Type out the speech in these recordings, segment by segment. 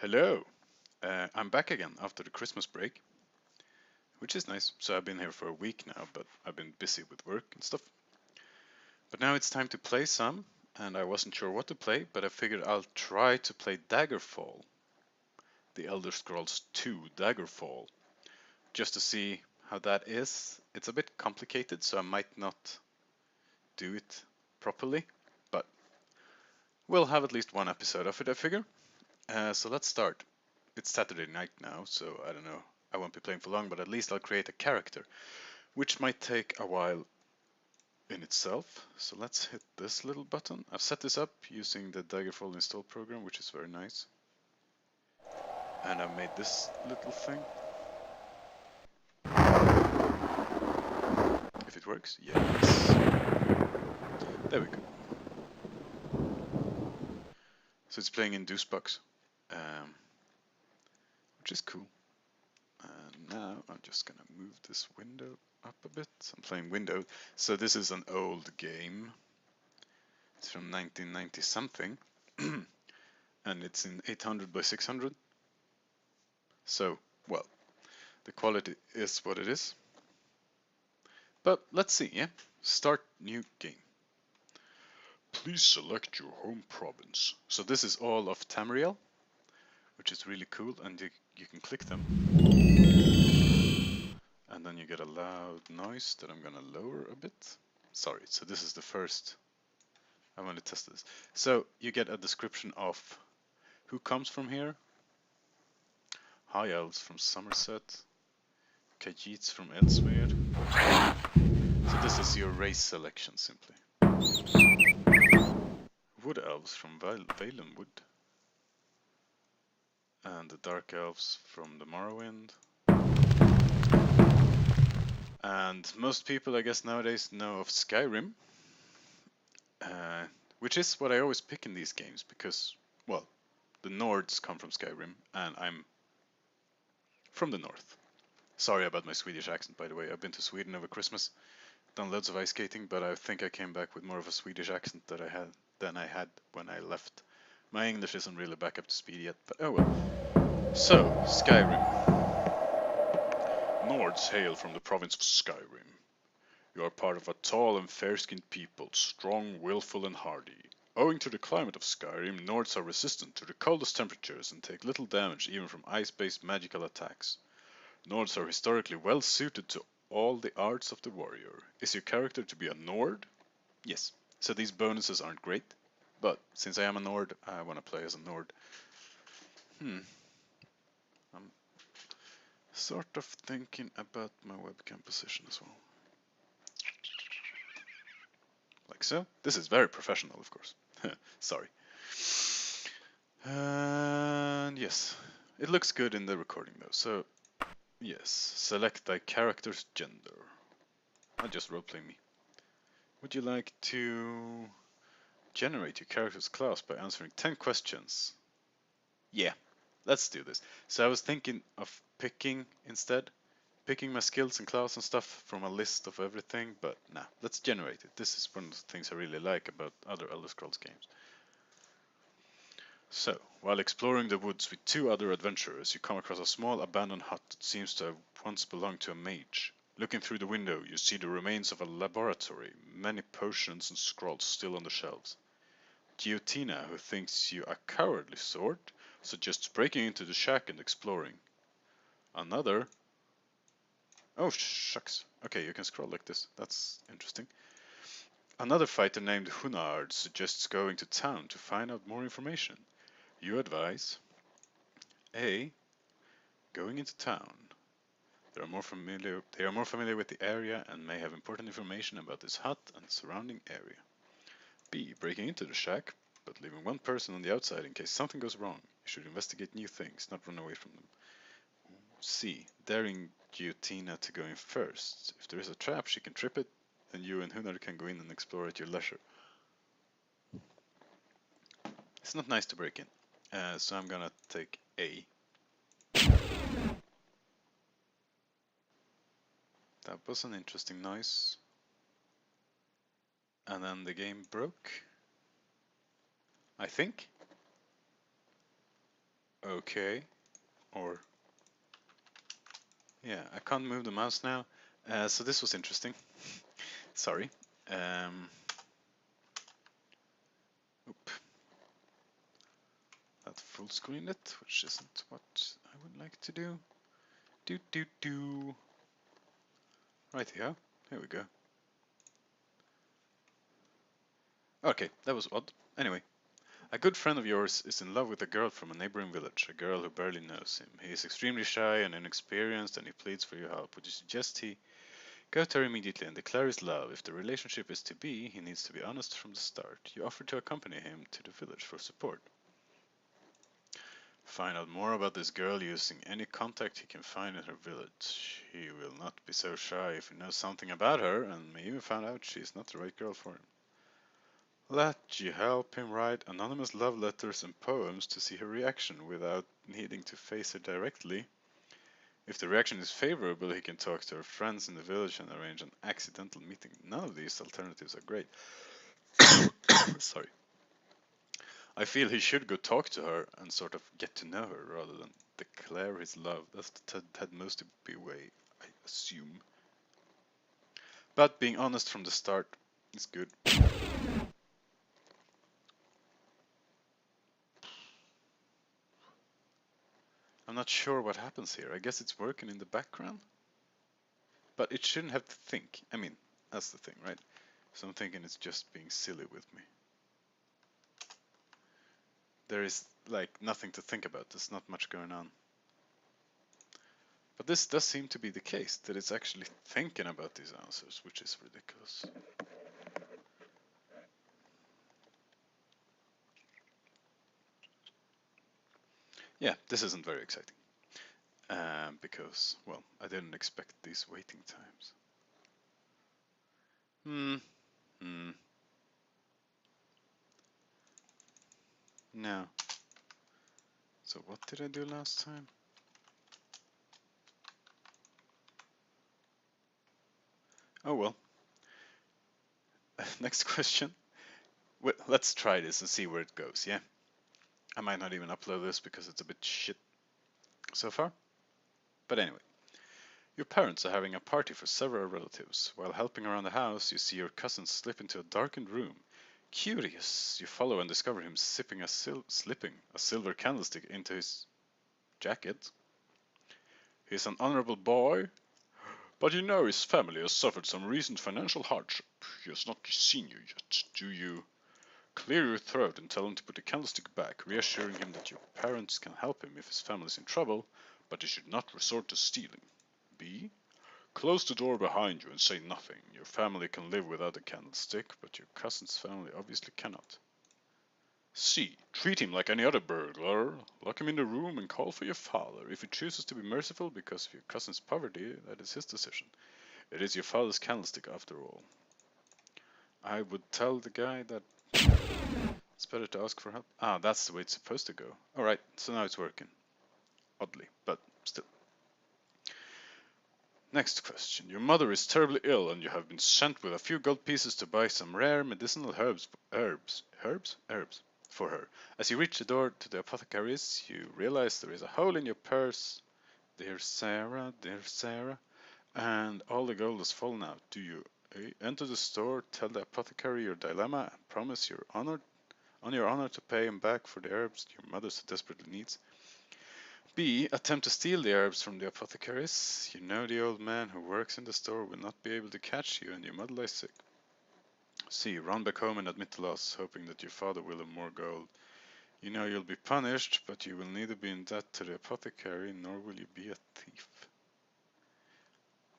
Hello! I'm back again after the Christmas break, which is nice. So I've been here for a week now, but I've been busy with work and stuff. But now it's time to play some, and I wasn't sure what to play, but I figured I'll try to play Daggerfall, the Elder Scrolls 2 Daggerfall, just to see how that is. It's a bit complicated, so I might not do it properly, but we'll have at least one episode of it, I figure. So let's start. It's Saturday night now, so I don't know. I won't be playing for long, but at least I'll create a character, which might take a while in itself. So let's hit this little button. I've set this up using the Daggerfall install program, which is very nice. And I've made this little thing. If it works, yes. There we go. So it's playing in Deucebox, which is cool. And now I'm just gonna move this window up a bit. I'm playing Windows. So this is an old game. It's from 1990 something. And it's in 800 by 600. So, well, the quality is what it is. But let's see, yeah? Start new game. Please select your home province. So this is all of Tamriel, which is really cool, and you can click them. And then you get a loud noise that I'm gonna lower a bit. Sorry, so this is the first. I want to test this. So you get a description of who comes from here. High Elves from Somerset. Khajiits from Elsewhere. So this is your race selection simply. Wood Elves from Valenwood. And the Dark Elves from the Morrowind. And most people, I guess, nowadays know of Skyrim. Which is what I always pick in these games because, well, the Nords come from Skyrim, and I'm from the north. Sorry about my Swedish accent, by the way. I've been to Sweden over Christmas, done loads of ice skating, but I think I came back with more of a Swedish accent than I had when I left. My English isn't really back up to speed yet, but oh well. So, Skyrim. Nords hail from the province of Skyrim. You are part of a tall and fair-skinned people, strong, willful, and hardy. Owing to the climate of Skyrim, Nords are resistant to the coldest temperatures and take little damage even from ice-based magical attacks. Nords are historically well suited to all the arts of the warrior. Is your character to be a Nord? Yes. So these bonuses aren't great, but since I am a Nord, I want to play as a Nord. I'm sort of thinking about my webcam position as well. Like so. This is very professional, of course. Sorry. And yes, it looks good in the recording though. So yes, select thy character's gender. I'll just roleplay me. Would you like to generate your character's class by answering 10 questions? Yeah, let's do this. So I was thinking of picking my skills and class and stuff from a list of everything, but nah, let's generate it. This is one of the things I really like about other Elder Scrolls games. So, while exploring the woods with two other adventurers, you come across a small abandoned hut that seems to have once belonged to a mage. Looking through the window, you see the remains of a laboratory, many potions and scrolls still on the shelves. Giotina, who thinks you a cowardly sort, suggests breaking into the shack and exploring. Another... Oh, shucks. Okay, you can scroll like this. That's interesting. Another fighter named Hunard suggests going to town to find out more information. You advise A. Going into town. They are more familiar with the area and may have important information about this hut and the surrounding area. B. Breaking into the shack, but leaving one person on the outside in case something goes wrong. You should investigate new things, not run away from them. C. Daring Giotina to go in first. If there is a trap, she can trip it, and you and Hunard can go in and explore at your leisure. It's not nice to break in. So I'm gonna take A. That was an interesting noise. And then the game broke. I think. okay. Or, yeah, I can't move the mouse now. So this was interesting. Sorry. Oop. That full screen it, which isn't what I would like to do. Do. Right here. Here we go. Okay, that was odd. Anyway, a good friend of yours is in love with a girl from a neighboring village, a girl who barely knows him. He is extremely shy and inexperienced, and he pleads for your help. Would you suggest he go to her immediately and declare his love? If the relationship is to be, he needs to be honest from the start. You offer to accompany him to the village for support. Find out more about this girl using any contact he can find in her village. He will not be so shy if he knows something about her, and may even find out she is not the right girl for him. Let you help him write anonymous love letters and poems to see her reaction without needing to face her directly. If the reaction is favorable, he can talk to her friends in the village and arrange an accidental meeting. None of these alternatives are great. Sorry. I feel he should go talk to her and sort of get to know her rather than declare his love. That's the Ted Mosby way, I assume. But being honest from the start is good. I'm not sure what happens here. I guess it's working in the background. But it shouldn't have to think. I mean, that's the thing, right? So I'm thinking it's just being silly with me. There is like nothing to think about. There's not much going on. But this does seem to be the case, that it's actually thinking about these answers, which is ridiculous. Yeah, this isn't very exciting. Because, well, I didn't expect these waiting times. No. So what did I do last time? Oh well. Next question. Well, let's try this and see where it goes, yeah? I might not even upload this because it's a bit shit so far. But anyway. Your parents are having a party for several relatives. While helping around the house, you see your cousin slip into a darkened room. Curious, you follow and discover him slipping a silver candlestick into his jacket. He's an honorable boy, but you know his family has suffered some recent financial hardship. He has not seen you yet, do you? Clear your throat and tell him to put the candlestick back, reassuring him that your parents can help him if his family is in trouble, but he should not resort to stealing. B. Close the door behind you and say nothing. Your family can live without a candlestick, but your cousin's family obviously cannot. C. Treat him like any other burglar. Lock him in the room and call for your father. If he chooses to be merciful because of your cousin's poverty, that is his decision. It is your father's candlestick after all. I would tell the guy that it's better to ask for help. Ah, that's the way it's supposed to go. Alright, so now it's working. Oddly, but still. Next question. Your mother is terribly ill and you have been sent with a few gold pieces to buy some rare medicinal herbs for her. As you reach the door to the apothecary's, you realize there is a hole in your purse. Dear Sarah, and all the gold has fallen out. Do you enter the store, tell the apothecary your dilemma, and promise on your honor to pay him back for the herbs your mother so desperately needs? B. Attempt to steal the herbs from the apothecaries. You know the old man who works in the store will not be able to catch you and your mother lies sick. C. Run back home and admit the loss, hoping that your father will have more gold. You know you'll be punished, but you will neither be in debt to the apothecary nor will you be a thief.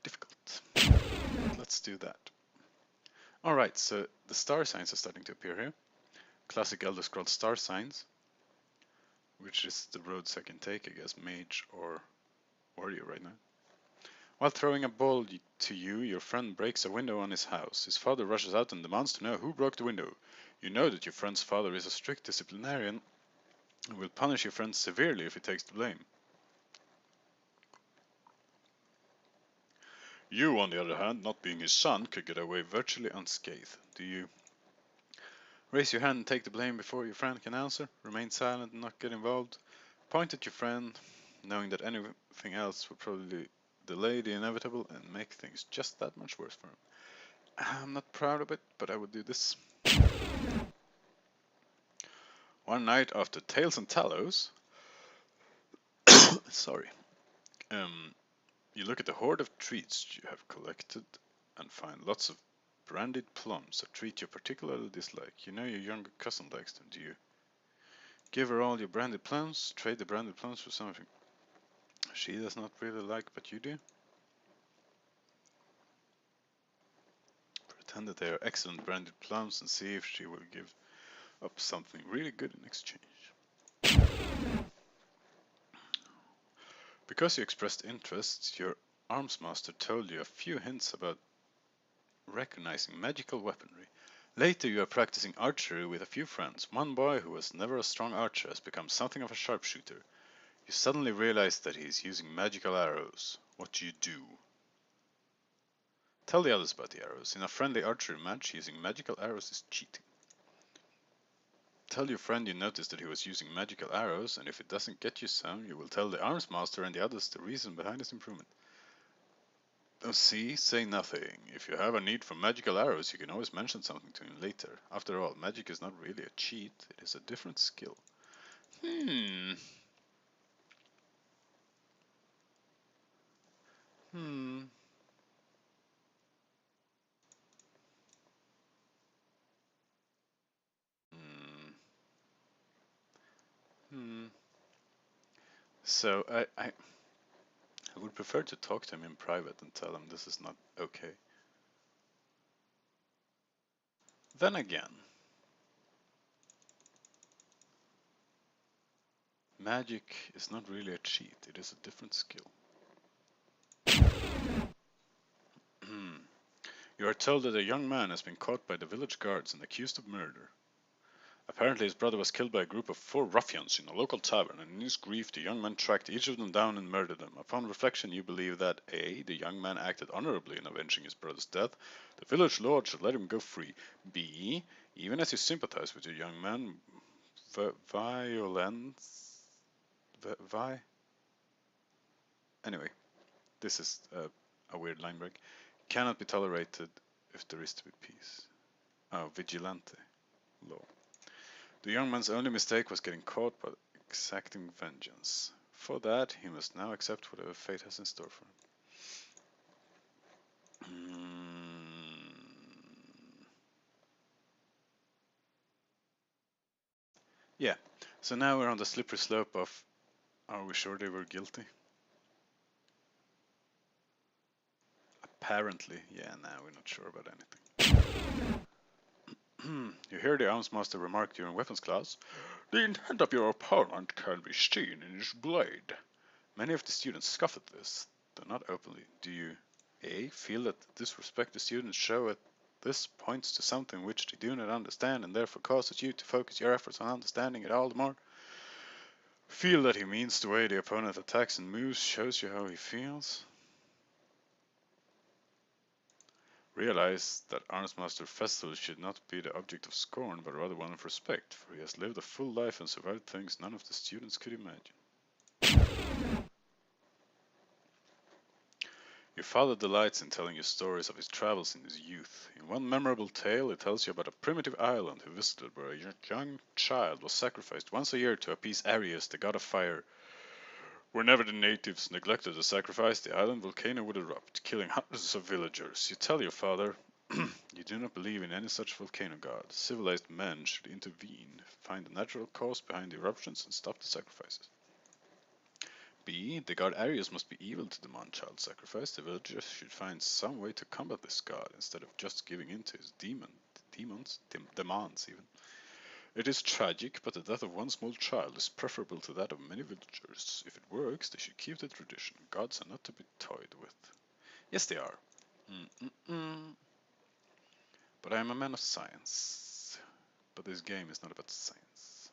Difficult. Let's do that. Alright, so the star signs are starting to appear here. Classic Elder Scrolls star signs. Which is the roads I can take, I guess, mage or warrior right now. While throwing a ball to you, your friend breaks a window on his house. His father rushes out and demands to know who broke the window. You know that your friend's father is a strict disciplinarian and will punish your friend severely if he takes the blame. You, on the other hand, not being his son, could get away virtually unscathed. Do you raise your hand and take the blame before your friend can answer? Remain silent and not get involved? Point at your friend, knowing that anything else would probably delay the inevitable and make things just that much worse for him. I'm not proud of it, but I would do this. One night after Tales and Tallows, sorry, you look at the hoard of treats you have collected and find lots of branded plums, a treat you particularly dislike. You know your younger cousin likes them, do you? Give her all your branded plums, trade the branded plums for something she does not really like, but you do? Pretend that they are excellent branded plums and see if she will give up something really good in exchange. Because you expressed interest, your arms master told you a few hints about recognizing magical weaponry. Later you are practicing archery with a few friends. One boy who was never a strong archer has become something of a sharpshooter. You suddenly realize that he is using magical arrows. What do you do? Tell the others about the arrows. In a friendly archery match, using magical arrows is cheating. Tell your friend you noticed that he was using magical arrows, and if it doesn't get you some, you will tell the arms master and the others the reason behind his improvement. Oh, see, say nothing. If you have a need for magical arrows, you can always mention something to him later. After all, magic is not really a cheat, it is a different skill. Hmm. Hmm. Hmm. Hmm. So I would prefer to talk to him in private and tell him this is not okay. Then again, magic is not really a cheat, it is a different skill. You are told that a young man has been caught by the village guards and accused of murder. Apparently his brother was killed by a group of 4 ruffians in a local tavern, and in his grief the young man tracked each of them down and murdered them. Upon reflection you believe that A. The young man acted honorably in avenging his brother's death. The village lord should let him go free. B. Even as you sympathize with your young man, violence... Anyway, this is a weird line break. Cannot be tolerated if there is to be peace. Oh, vigilante law. The young man's only mistake was getting caught by exacting vengeance. For that, he must now accept whatever fate has in store for him. Yeah, so now we're on the slippery slope of, are we sure they were guilty? Apparently, yeah, now we're not sure about anything. You hear the arms master remark during weapons class, the intent of your opponent can be seen in his blade. Many of the students scoff at this, though not openly. Do you A. feel that the disrespect the students show at this points to something which they do not understand and therefore causes you to focus your efforts on understanding it all the more? Feel that he means the way the opponent attacks and moves shows you how he feels? Realize that Armsmaster Festival should not be the object of scorn, but rather one of respect, for he has lived a full life and survived things none of the students could imagine. Your father delights in telling you stories of his travels in his youth. In one memorable tale, he tells you about a primitive island he visited where a young child was sacrificed once a year to appease Aries, the god of fire. Whenever the natives neglected the sacrifice, the island volcano would erupt, killing hundreds of villagers. You tell your father you do not believe in any such volcano god. Civilized men should intervene, find the natural cause behind the eruptions, and stop the sacrifices. B. The god Aries must be evil to demand child sacrifice. The villagers should find some way to combat this god instead of just giving in to his demands even. It is tragic, but the death of one small child is preferable to that of many villagers. If it works, they should keep the tradition. Gods are not to be toyed with. Yes, they are. But I am a man of science. But this game is not about science.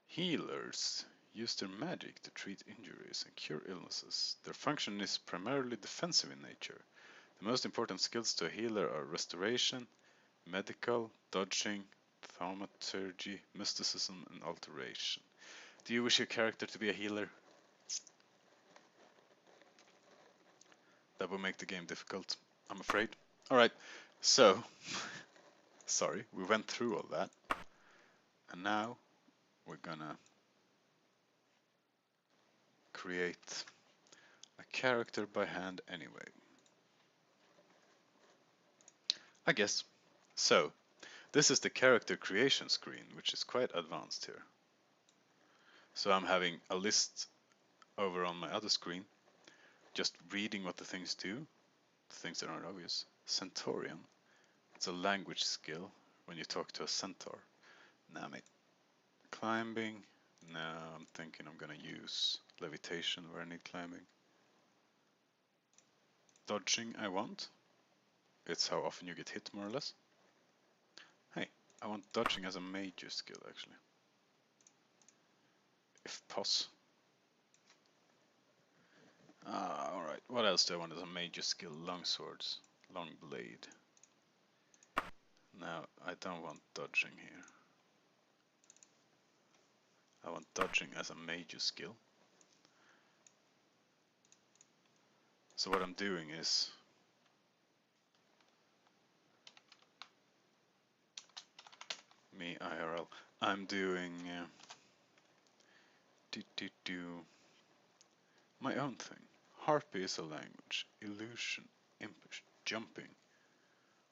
Healers use their magic to treat injuries and cure illnesses. Their function is primarily defensive in nature. The most important skills to a healer are restoration, medical, dodging, Thaumaturgy, mysticism, and alteration. Do you wish your character to be a healer? That would make the game difficult, I'm afraid. Alright, so, sorry, we went through all that. And now we're gonna create a character by hand anyway. I guess. So, this is the character creation screen, which is quite advanced here. So I'm having a list over on my other screen, just reading what the things do, the things that aren't obvious. Centaurian, it's a language skill when you talk to a centaur. Nah, mate. Climbing, no, I'm thinking I'm gonna use levitation where I need climbing. Dodging I want. It's how often you get hit, more or less. Hey, I want dodging as a major skill, actually. If pos. Alright, what else do I want as a major skill? Long swords, long blade. Now, I don't want dodging here. I want dodging as a major skill. So what I'm doing is me IRL. I'm doing my own thing. Harpy is a language. Illusion, impish, jumping.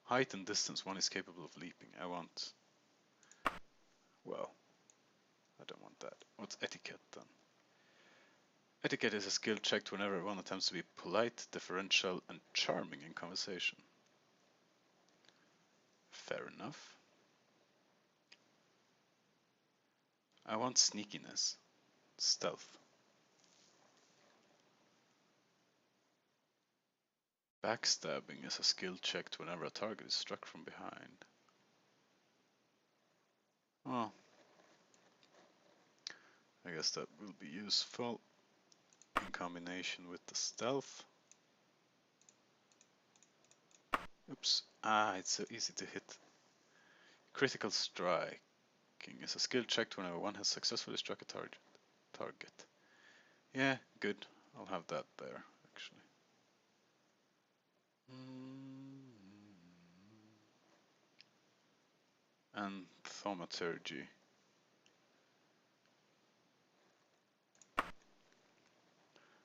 Height and distance, one is capable of leaping. I want, well, I don't want that. What's etiquette then? Etiquette is a skill checked whenever one attempts to be polite, deferential, and charming in conversation. Fair enough. I want sneakiness, stealth. Backstabbing is a skill checked whenever a target is struck from behind. Well, I guess that will be useful in combination with the stealth. Oops, it's so easy to hit. Critical striking is a skill checked whenever one has successfully struck a target. Yeah, good. I'll have that there, actually. And thaumaturgy.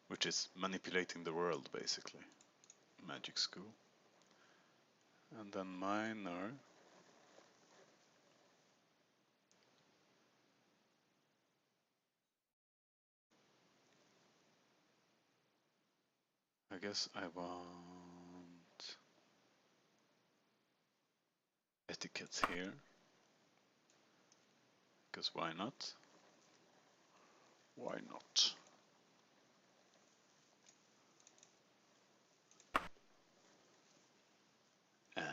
Which is manipulating the world, basically. Magic school. And then minor. I guess I want etiquette here. Because why not? Why not? And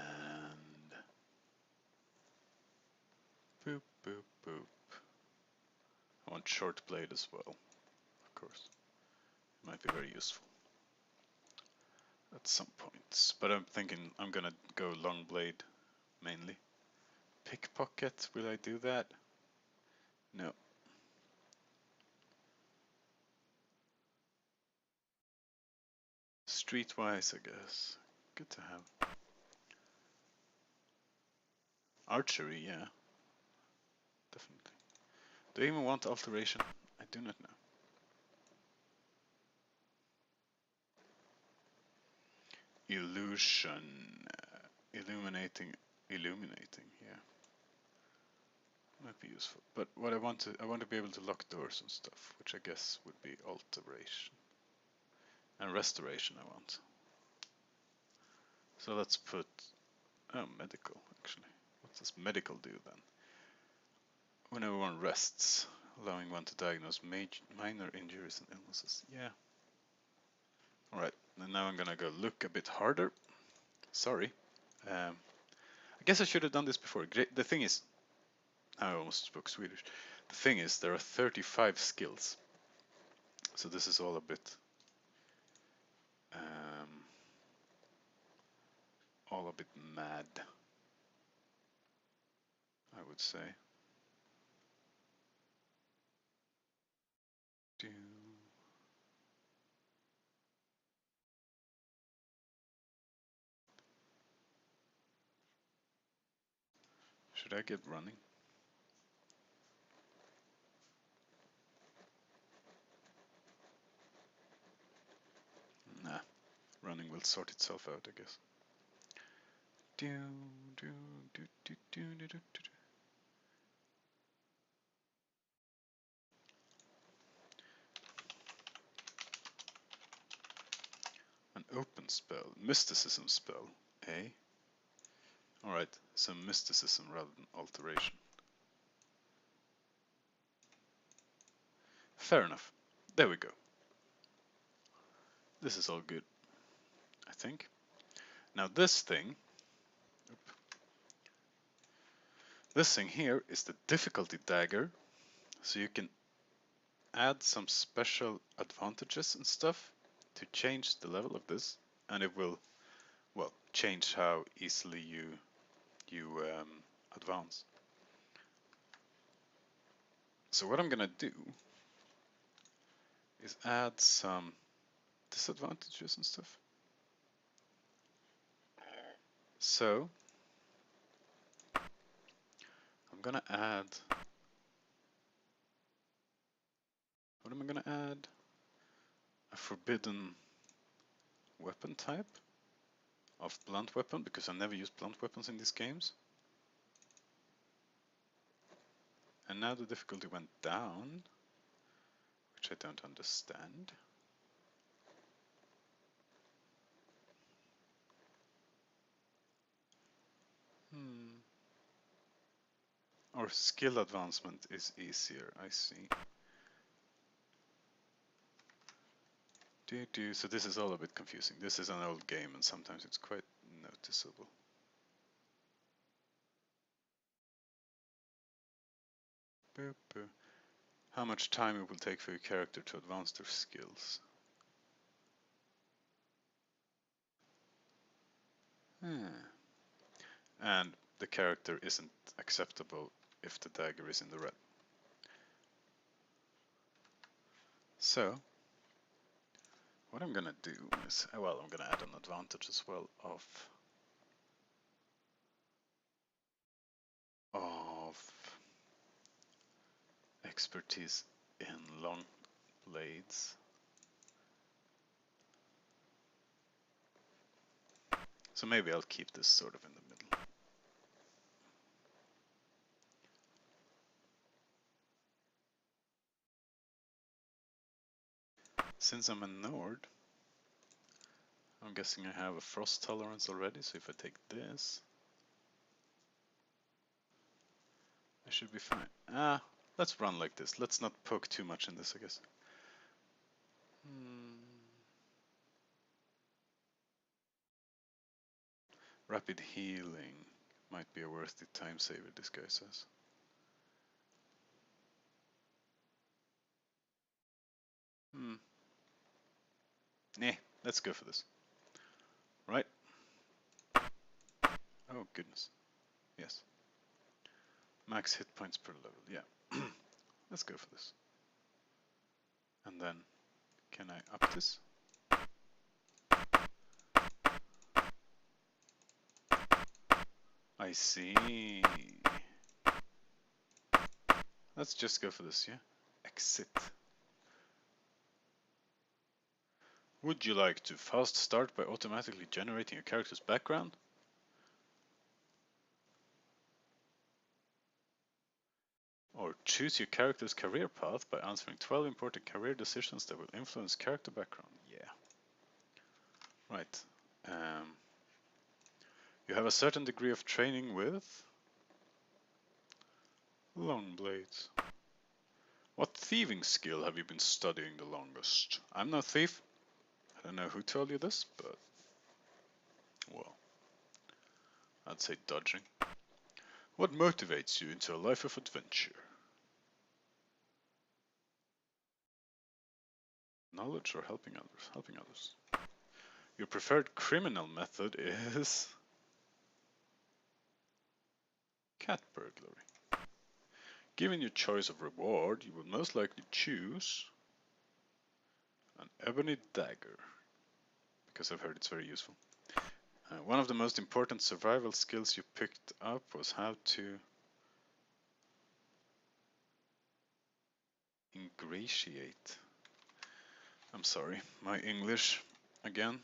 boop, boop, boop. I want short blade as well, of course. It might be very useful at some points. But I'm thinking I'm gonna go long blade mainly. Pickpocket, will I do that? No. Streetwise, I guess. Good to have. Archery, yeah. Definitely. Do I even want alteration? I do not know. Illusion. Illuminating, yeah. Might be useful. But what I want to be able to lock doors and stuff, which I guess would be alteration. And restoration I want. So let's put, medical actually. What does medical do then? Whenever one rests, allowing one to diagnose minor injuries and illnesses. Yeah. Alright, and now I'm gonna go look a bit harder. Sorry. I guess I should have done this before. The thing is, I almost spoke Swedish. The thing is, there are 35 skills. So this is all a bit mad. I would say. Should I get running? Nah, running will sort itself out, I guess. An open spell, mysticism spell, eh? Alright, some mysticism rather than alteration. Fair enough. There we go. This is all good, I think. Now this thing here is the difficulty dagger, so you can add some special advantages and stuff to change the level of this, and it will, well, change how easily you advance. So what I'm gonna do is add some disadvantages and stuff. So I'm gonna add, what am I gonna add? A forbidden weapon type of blunt weapon, because I never use blunt weapons in these games. And now the difficulty went down, which I don't understand. Or skill advancement is easier, I see. So this is all a bit confusing. This is an old game and sometimes it's quite noticeable. How much time it will take for your character to advance their skills. And the character isn't acceptable if the dagger is in the red. So what I'm gonna do is, well, I'm gonna add an advantage as well of expertise in long blades. So maybe I'll keep this sort of in the middle. Since I'm a Nord, I'm guessing I have a frost tolerance already, so if I take this, I should be fine. Let's run like this. Let's not poke too much in this, I guess. Rapid healing might be a worthy time saver, this guy says. Nah, let's go for this. Right? Oh, goodness. Yes. Max hit points per level, yeah. Let's go for this. And then, can I up this? I see. Let's just go for this, yeah? Exit. Would you like to fast start by automatically generating your character's background? Or choose your character's career path by answering 12 important career decisions that will influence character background? Yeah. Right. You have a certain degree of training with long blades. What thieving skill have you been studying the longest? I'm no thief. I don't know who told you this, but well, I'd say dodging. What motivates you into a life of adventure? Knowledge or helping others? Helping others. Your preferred criminal method is Cat burglary. Given your choice of reward, you will most likely choose an ebony dagger, because I've heard it's very useful. One of the most important survival skills you picked up was how to ingratiate. I'm sorry, my English, again,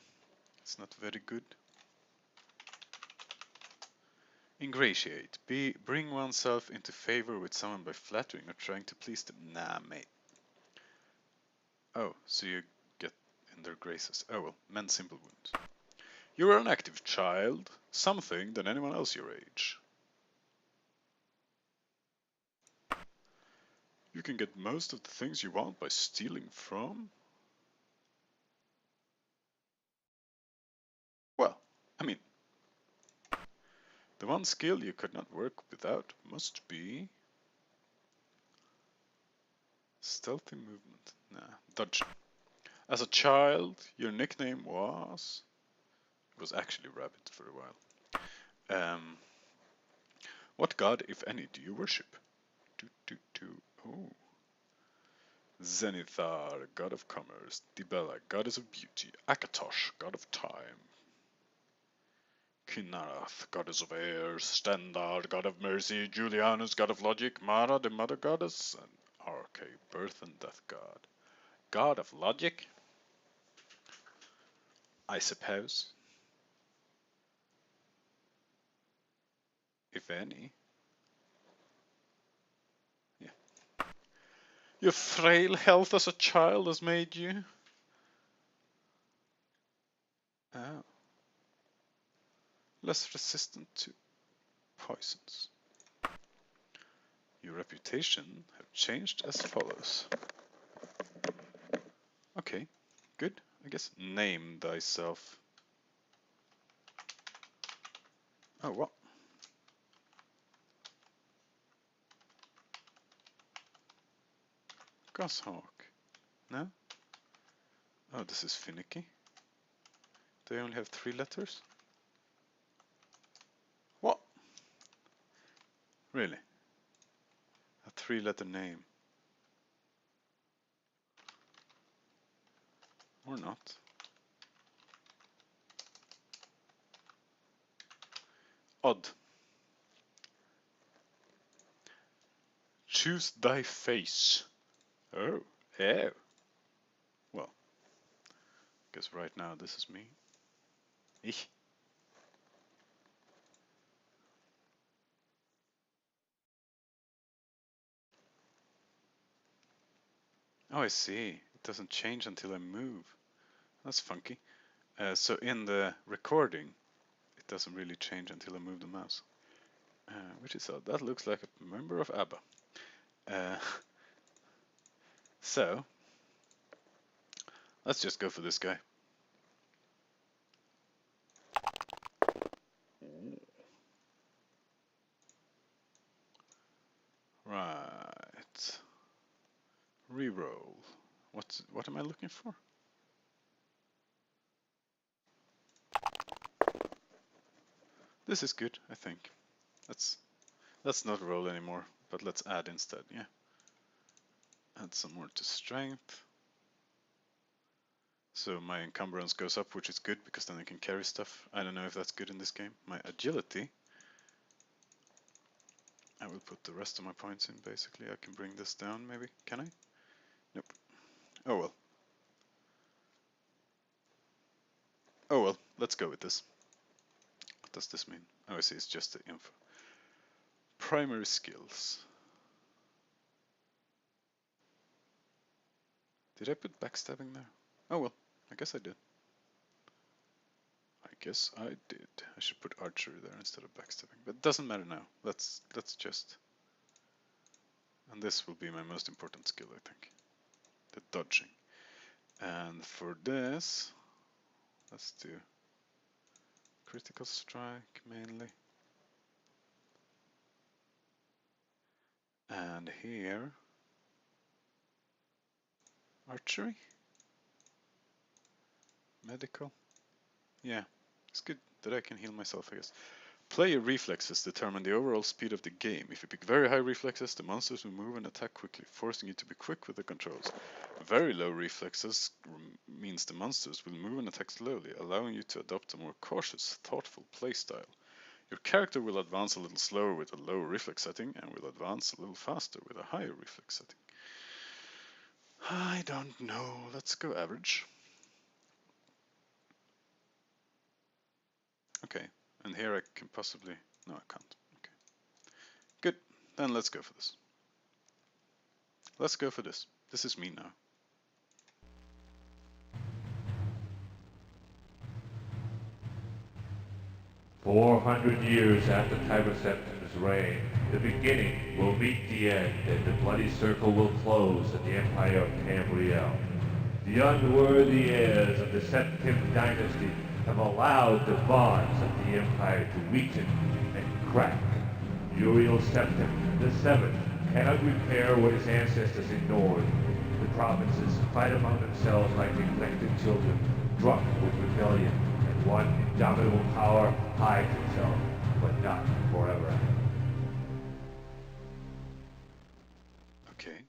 it's not very good. Ingratiate. Bring oneself into favor with someone by flattering or trying to please them. Nah, mate. Oh, so you get in their graces. Oh well, mend simple wounds. You are an active child, something than anyone else your age. You can get most of the things you want by stealing from... Well, I mean, the one skill you could not work without must be... stealthy movement. Nah, dodging. As a child, your nickname was... It was actually Rabbit for a while. What god, if any, do you worship? Oh. Zenithar, god of commerce. Dibella, goddess of beauty. Akatosh, god of time. Kinarath, goddess of air. Stendar, god of mercy. Julianus, god of logic. Mara, the mother goddess. And Arche, birth and death god. God of logic? I suppose. If any. Yeah. Your frail health as a child has made you... Oh. Less resistant to poisons. Your reputation have changed as follows. Okay, good. I guess name thyself. Oh, what? Goshawk. No? Oh, this is finicky. They only have 3 letters? What? Really? A 3-letter name. Or not. Odd. Choose thy face. Oh, oh. Well, guess right now this is me. Ich. Oh, I see. It doesn't change until I move. That's funky. So in the recording, it doesn't really change until I move the mouse. Which is odd. That looks like a member of ABBA. So, let's just go for this guy. Right. Reroll. What am I looking for? This is good, I think. Let's not roll anymore, but let's add instead, yeah. Add some more to strength. So my encumbrance goes up, which is good, because then I can carry stuff. I don't know if that's good in this game. My agility, I will put the rest of my points in, basically. I can bring this down, maybe. Can I? Nope. Oh well. Oh well, let's go with this. What does this mean? Oh, I see, it's just the info. Primary skills. Did I put backstabbing there? Oh well, I guess I did. I guess I did. I should put archery there instead of backstabbing, but it doesn't matter now. Let's just... And this will be my most important skill, I think. The dodging. And for this, let's do critical strike mainly. And here, archery? Medical? Yeah, it's good that I can heal myself, I guess. Player reflexes determine the overall speed of the game. If you pick very high reflexes, the monsters will move and attack quickly, forcing you to be quick with the controls. Very low reflexes means the monsters will move and attack slowly, allowing you to adopt a more cautious, thoughtful playstyle. Your character will advance a little slower with a low reflex setting, and will advance a little faster with a higher reflex setting. I don't know. Let's go average. Okay, and here I can possibly... No, I can't. Okay. Good, then let's go for this. Let's go for this. This is me now. "400 years after Tiber Septim's reign, the beginning will meet the end, and the bloody circle will close at the Empire of Tamriel. The unworthy heirs of the Septim dynasty have allowed the bonds of the Empire to weaken and crack. Uriel Septim, the Seventh, cannot repair what his ancestors ignored. The provinces fight among themselves like neglected children, drunk with rebellion, and one indomitable power hides itself, but not forever." Okay.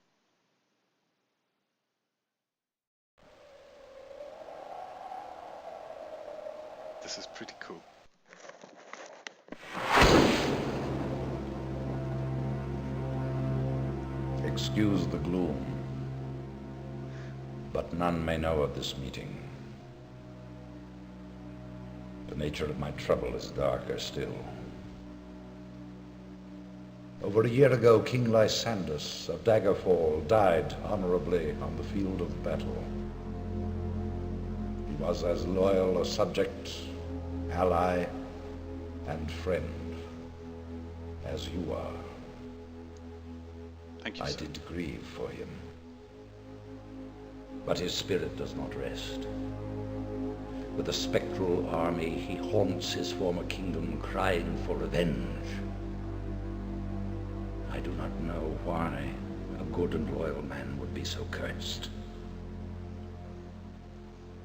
This is pretty cool. Excuse the gloom, but none may know of this meeting. The nature of my trouble is darker still. Over a year ago, King Lysandus of Daggerfall died honorably on the field of battle. He was as loyal a subject, ally, and friend as you are. Thank you, I sir. did grieve for him, but his spirit does not rest. With a spectral army, he haunts his former kingdom, crying for revenge. I do not know why a good and loyal man would be so cursed.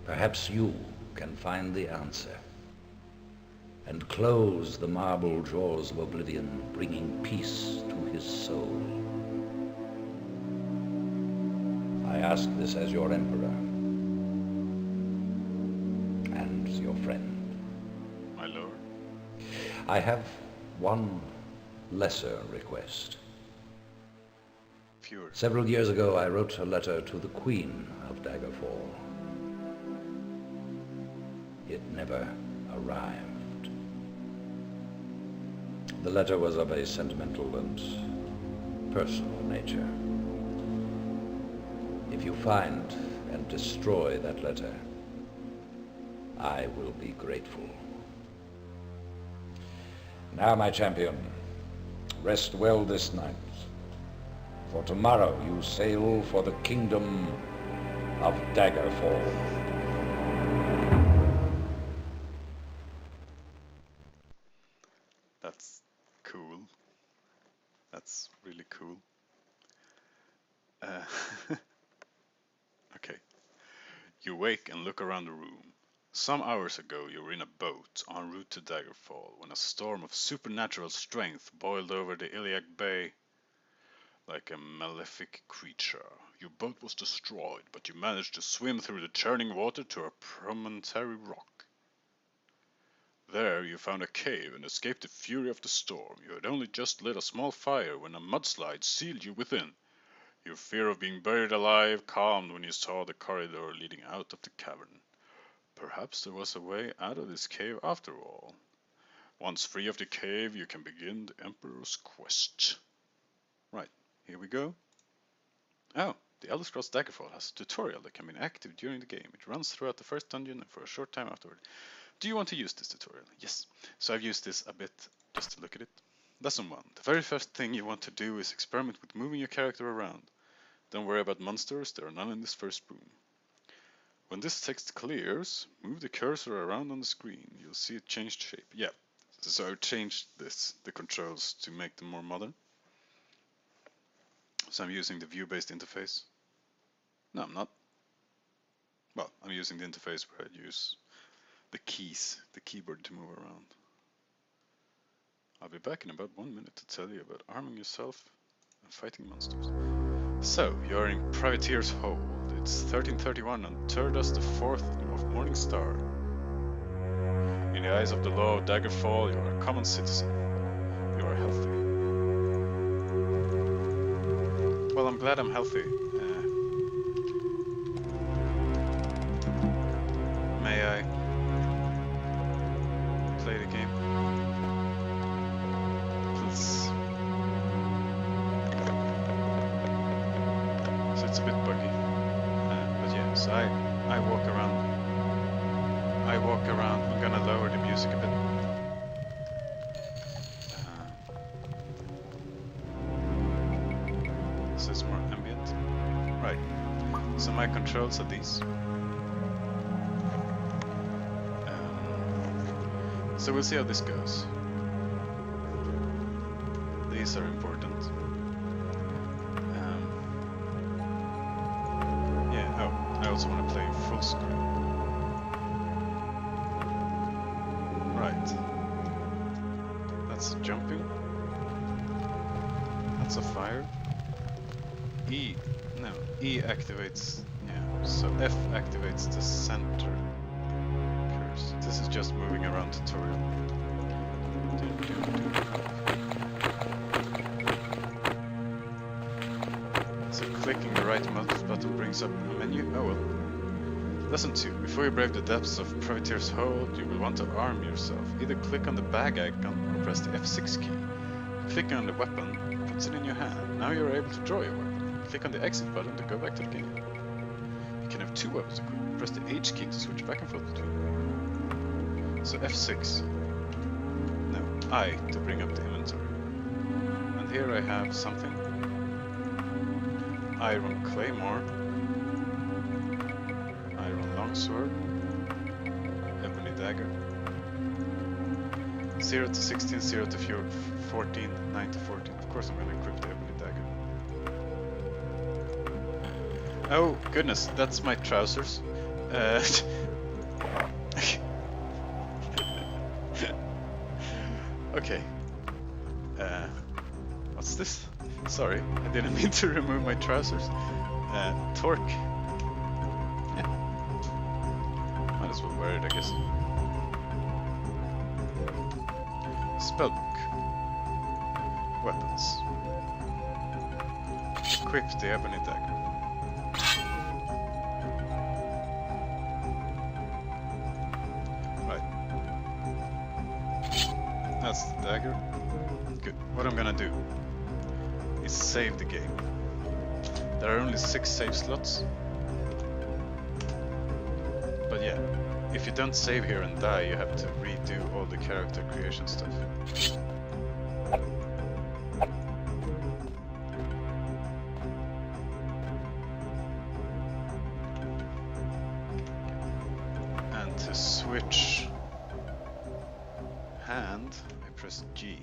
Perhaps you can find the answer and close the marble jaws of oblivion, bringing peace to his soul. I ask this as your emperor and your friend. My lord. I have one lesser request. Pure. Several years ago, I wrote a letter to the Queen of Daggerfall. It never arrived. The letter was of a sentimental and personal nature. If you find and destroy that letter, I will be grateful. Now, my champion, rest well this night, for tomorrow you sail for the kingdom of Daggerfall. That's cool. That's really cool. Okay. You wake and look around the room. Some hours ago you were in a boat en route to Daggerfall when a storm of supernatural strength boiled over the Iliac Bay like a malefic creature. Your boat was destroyed, but you managed to swim through the churning water to a promontory rock. There you found a cave and escaped the fury of the storm. You had only just lit a small fire when a mudslide sealed you within. Your fear of being buried alive calmed when you saw the corridor leading out of the cavern. Perhaps there was a way out of this cave after all. Once free of the cave, you can begin the Emperor's quest. Right, here we go. Oh, the Elder Scrolls Daggerfall has a tutorial that can be active during the game. It runs throughout the first dungeon and for a short time afterward. Do you want to use this tutorial? Yes. So I've used this a bit just to look at it. Lesson 1. The very first thing you want to do is experiment with moving your character around. Don't worry about monsters, there are none in this first room. When this text clears, move the cursor around on the screen. You'll see it changed shape. Yeah, so I changed the controls to make them more modern. So I'm using the view-based interface. No, I'm not. Well, I'm using the interface where I use the keys, the keyboard to move around. I'll be back in about 1 minute to tell you about arming yourself and fighting monsters. So, you're in Privateer's Hold. It's 1331 and Turdas the 4th of Morning Star. In the eyes of the law of Daggerfall, you are a common citizen. You are healthy. Well, I'm glad I'm healthy. May I play the game? Please. So it's a bit buggy. But yeah, so I walk around. I'm gonna lower the music a bit. So it's more ambient. Right. So my controls are these. So we'll see how this goes. These are important. Yeah, oh, I also want to play full screen. Right. That's jumping. That's a fire. E activates, yeah, so F activates the center curse. This is just moving around tutorial. So clicking the right mouse button brings up a menu. Oh well. Lesson 2. Before you brave the depths of Privateer's Hold, you will want to arm yourself. Either click on the bag icon or press the F6 key. Clicking on the weapon puts it in your hand. Now you're able to draw your weapon. Click on the exit button to go back to the game. You can have two weapons equipped. Press the H key to switch back and forth between them. So F6. No, I to bring up the inventory. And here I have something. Iron Claymore. Iron Longsword. Ebony Dagger. 0 to 16, 0 to 14, 9 to 14. Of course I'm going to equip the Ebony Dagger. Oh goodness, that's my trousers. Okay. What's this? Sorry, I didn't mean to remove my trousers. Torque. Yeah. Might as well wear it, I guess. Spellbook. Weapons. Equip the Ebony Dagger. That's the dagger. Good. What I'm gonna do is save the game. There are only 6 save slots. But yeah, if you don't save here and die, you have to redo all the character creation stuff. And to switch hand, I press G.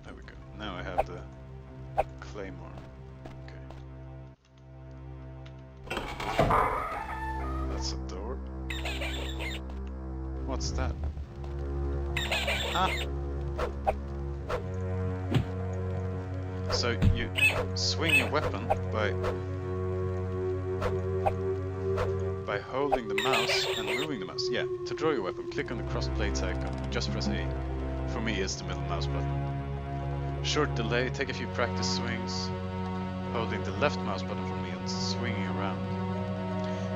There we go. Now I have the Claymore. Okay. That's a door. What's that? Ah! So you swing your weapon by holding the mouse and moving the mouse. Yeah, to draw your weapon, click on the cross blades icon. Just press A. For me, it's the middle mouse button. Short delay, take a few practice swings, holding the left mouse button for me and swinging around.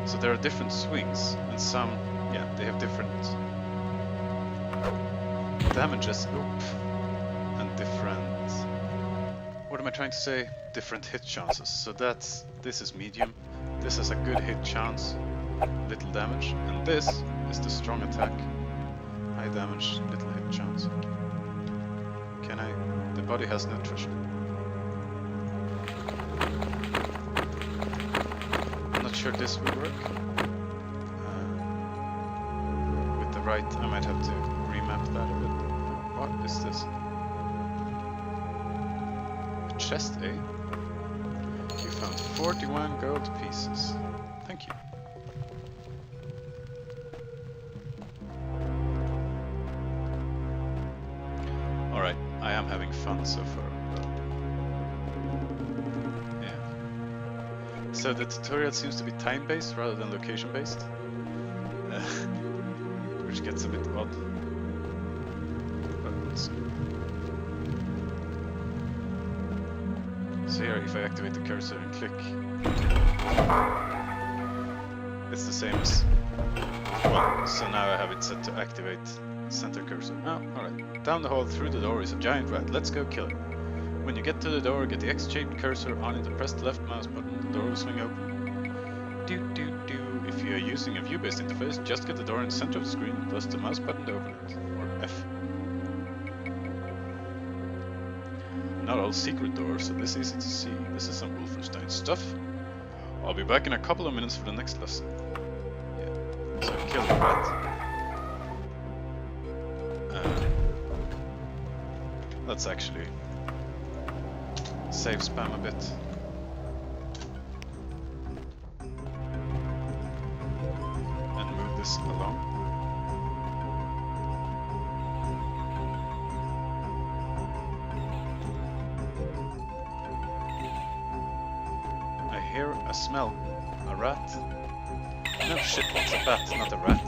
So there are different swings, and some, yeah, they have different damages, and different, what am I trying to say? Different hit chances. So this is medium, this has a good hit chance, little damage, and this is the strong attack, high damage, little hit chance. Can I? The body has no threshold. I'm not sure this will work. With the right, I might have to remap that a bit. What is this? A chest, eh? You found 41 gold pieces. Thank you. Alright, I So the tutorial seems to be time-based rather than location-based, which gets a bit odd. But so here, if I activate the cursor and click, it's the same as, well, so now I have it set to activate center cursor. Oh, alright. Down the hall through the door is a giant rat. Let's go kill it. When you get to the door, get the X-shaped cursor on it and press the left mouse button. The door will swing open. If you are using a view-based interface, just get the door in the center of the screen and press the mouse button to open it, or F. Not all secret doors are this easy to see. This is some Wolfenstein stuff. I'll be back in a couple of minutes for the next lesson. Yeah. So kill the rat. Let's actually save spam a bit. And move this along. I hear a smell. A rat? No shit, it's a bat, not a rat.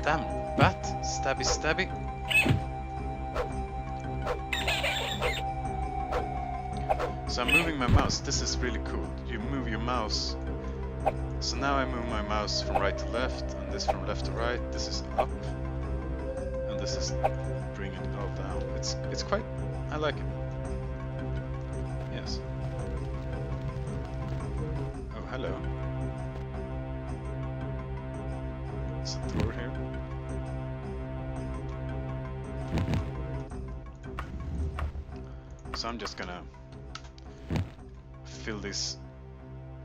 Damn, bat? Stabby stabby. So I'm moving my mouse. This is really cool. You move your mouse. So now I move my mouse from right to left, and this from left to right. This is up, and this is bringing it all down. It's quite. I like it. Yes. Oh, hello. There's a door here. So I'm just gonna fill these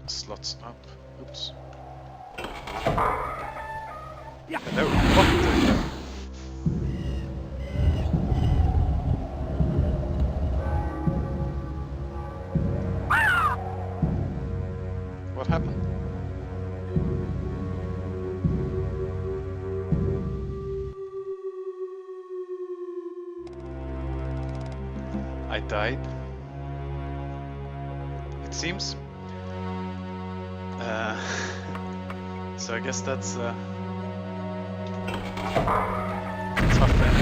slots up. Oops. Hello. What the? What happened? I died. It seems. So I guess that's tough end.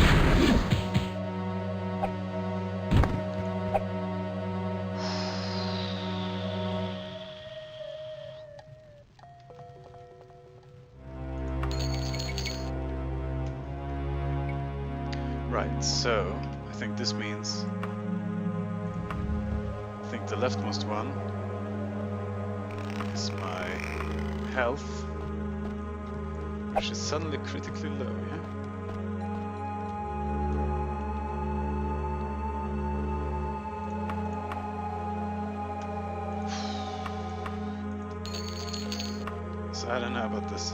Right, so I think this means the leftmost one is my health, which is suddenly critically low, yeah? So I don't know about this.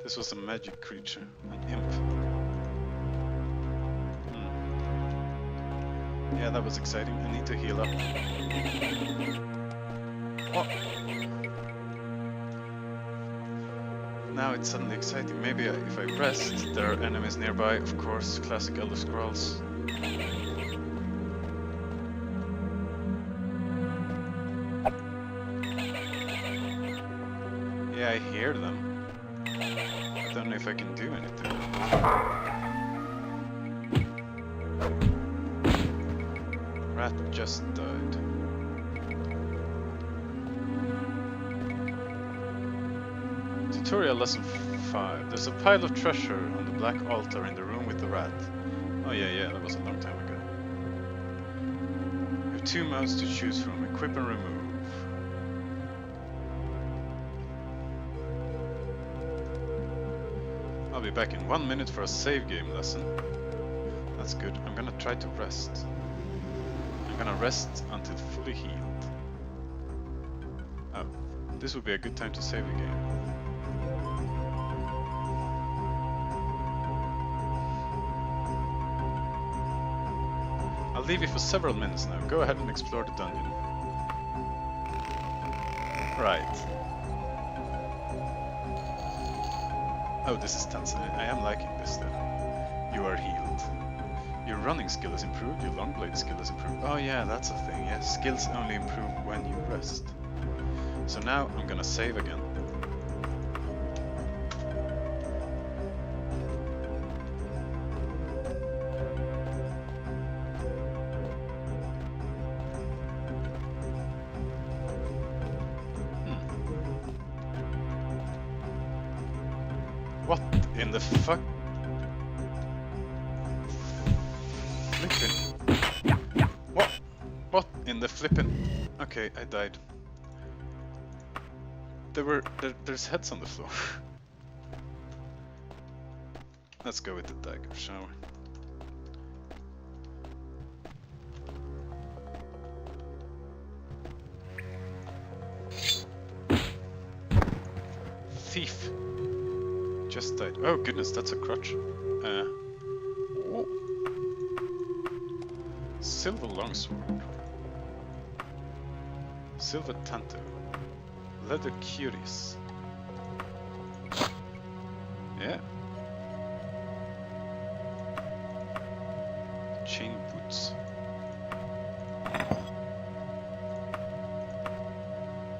This was a magic creature, an imp. Yeah, that was exciting. I need to heal up. Oh. Now it's suddenly exciting. Maybe if I rest, there are enemies nearby. Of course, classic Elder Scrolls. Yeah, I hear them. I don't know if I can do anything. Rat just died. Tutorial lesson 5. There's a pile of treasure on the black altar in the room with the rat. Oh yeah, that was a long time ago. You have 2 modes to choose from. Equip and remove. I'll be back in 1 minute for a save game lesson. That's good. I'm gonna try to rest. I'm gonna rest until fully healed. Oh, this would be a good time to save a game. I'll leave you for several minutes now. Go ahead and explore the dungeon. Right. Oh, this is tense. I am liking this though. You are healed. Your running skill is improved, your long blade skill is improved. Oh yeah, that's a thing, yeah. Skills only improve when you rest. So now I'm gonna save again. What in the fuck? Flippin'. What? What in the flippin'? Okay, I died. There's heads on the floor. Let's go with the dagger, shall we? Thief. Just died. Oh goodness, that's a crutch. Oh. Silver longsword. Silver tanto. Leather cuties. Yeah. Chain boots.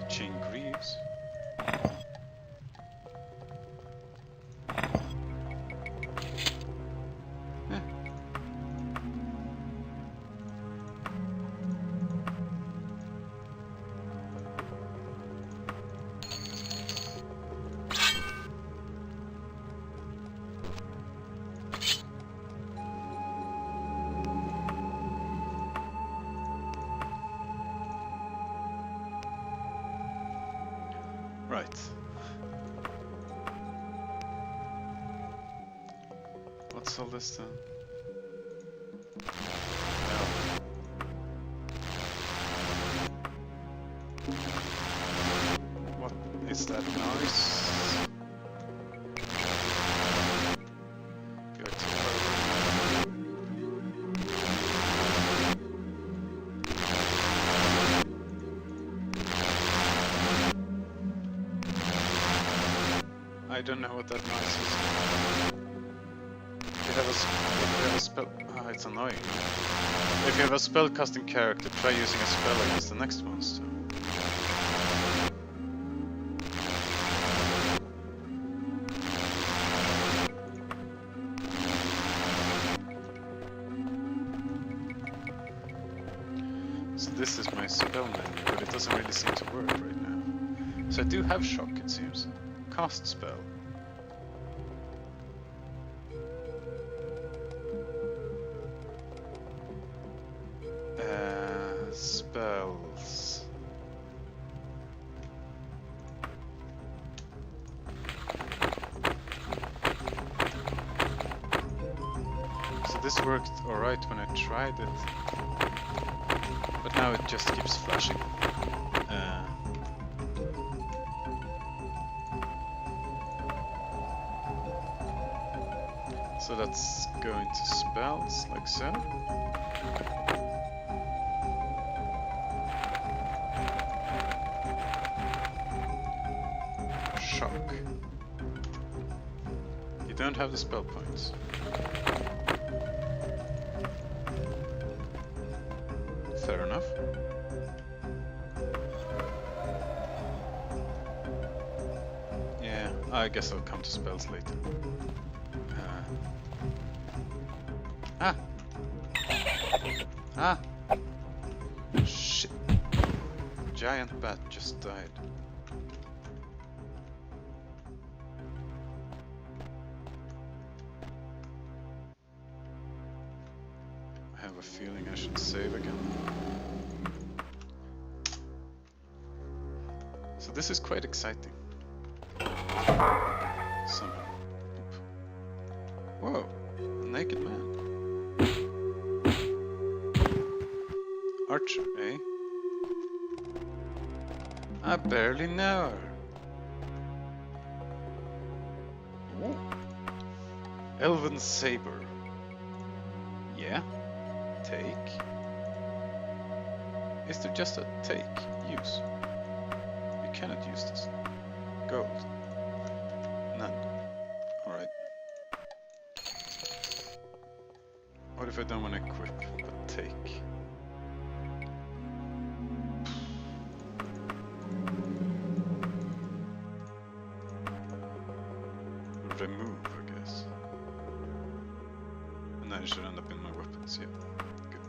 Chain greaves. Right. What's all this then? What is that noise? Go to I don't know what that noise is. If you have a spell... Ah, it's annoying. If you have a spell casting character, try using a spell against the next monster. So this is my spell menu, but it doesn't really seem to work right now. So I do have shock, it seems. Cast spell. Spells. So this worked alright when I tried it, but now it just keeps flashing. So let's go into spells, like so. Shock. You don't have the spell points. Fair enough. Yeah, I guess I'll come to spells later. Ah! Shit. Giant bat just died. I have a feeling I should save again. So this is quite exciting. Somehow. Whoa! A naked man. Archer, eh? I barely know her. Ooh. Elven saber. Yeah. Take. Is there just a take? Use. You cannot use this. Gold. None. Alright. What What if I don't want to equip, but take? Remove, I guess. And then it should end up in my weapons, yeah. Good.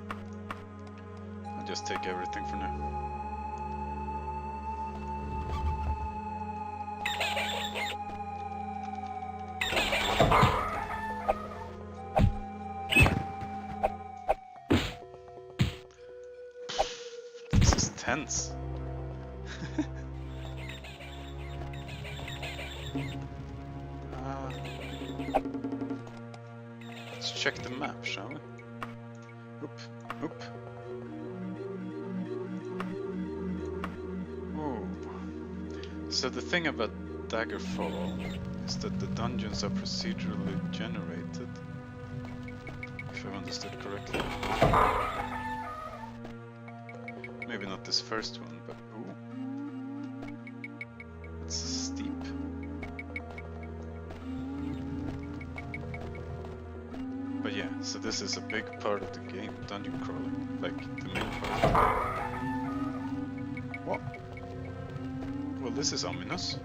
I'll just take everything for now. This is tense. Let's check the map, shall we? Oop, oop. Oh. So the thing about Daggerfall is that the dungeons are procedurally generated. If I've understood correctly. Maybe not this first one, but ooh. It's steep. But yeah, so this is a big part of the game, dungeon crawling, like the main part. What? Well, this is ominous.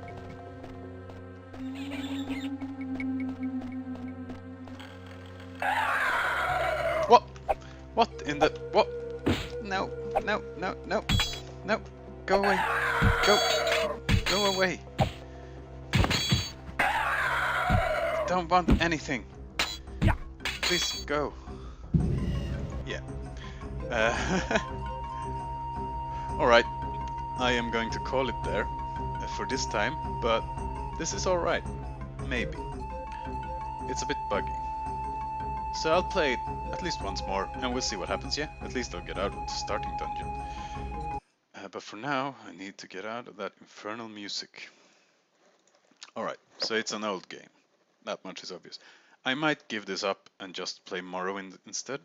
What? What in the... What? No, no, no, no, no. Go away. Go away. Don't want anything. Please go. Yeah. Alright. I am going to call it there for this time, but this is alright. Maybe. It's a bit buggy. So I'll play it at least once more and we'll see what happens, yeah? At least I'll get out of the starting dungeon. But for now, I need to get out of that infernal music. Alright, so it's an old game. That much is obvious. I might give this up and just play Morrowind instead.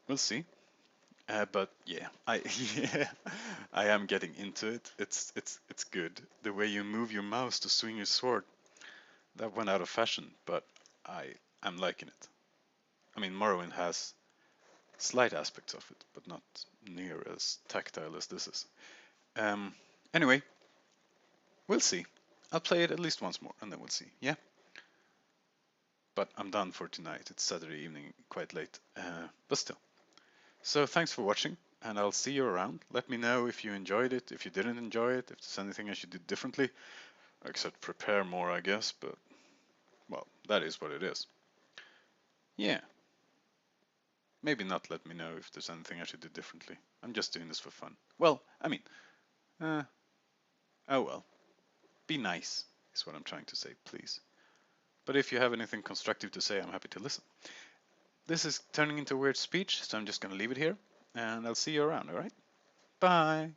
We'll see. But yeah, I am getting into it. It's good. The way you move your mouse to swing your sword, that went out of fashion, but I'm liking it. I mean, Morrowind has slight aspects of it, but not near as tactile as this is. Anyway, we'll see. I'll play it at least once more, and then we'll see. Yeah. But I'm done for tonight. It's Saturday evening, quite late, but still. So thanks for watching, and I'll see you around. Let me know if you enjoyed it, if you didn't enjoy it, if there's anything I should do differently. Except prepare more, I guess, but, well, that is what it is. Yeah. Maybe not let me know if there's anything I should do differently. I'm just doing this for fun. Well, I mean, oh well. Be nice, is what I'm trying to say, please. But if you have anything constructive to say, I'm happy to listen. This is turning into a weird speech, so I'm just going to leave it here, and I'll see you around, alright? Bye!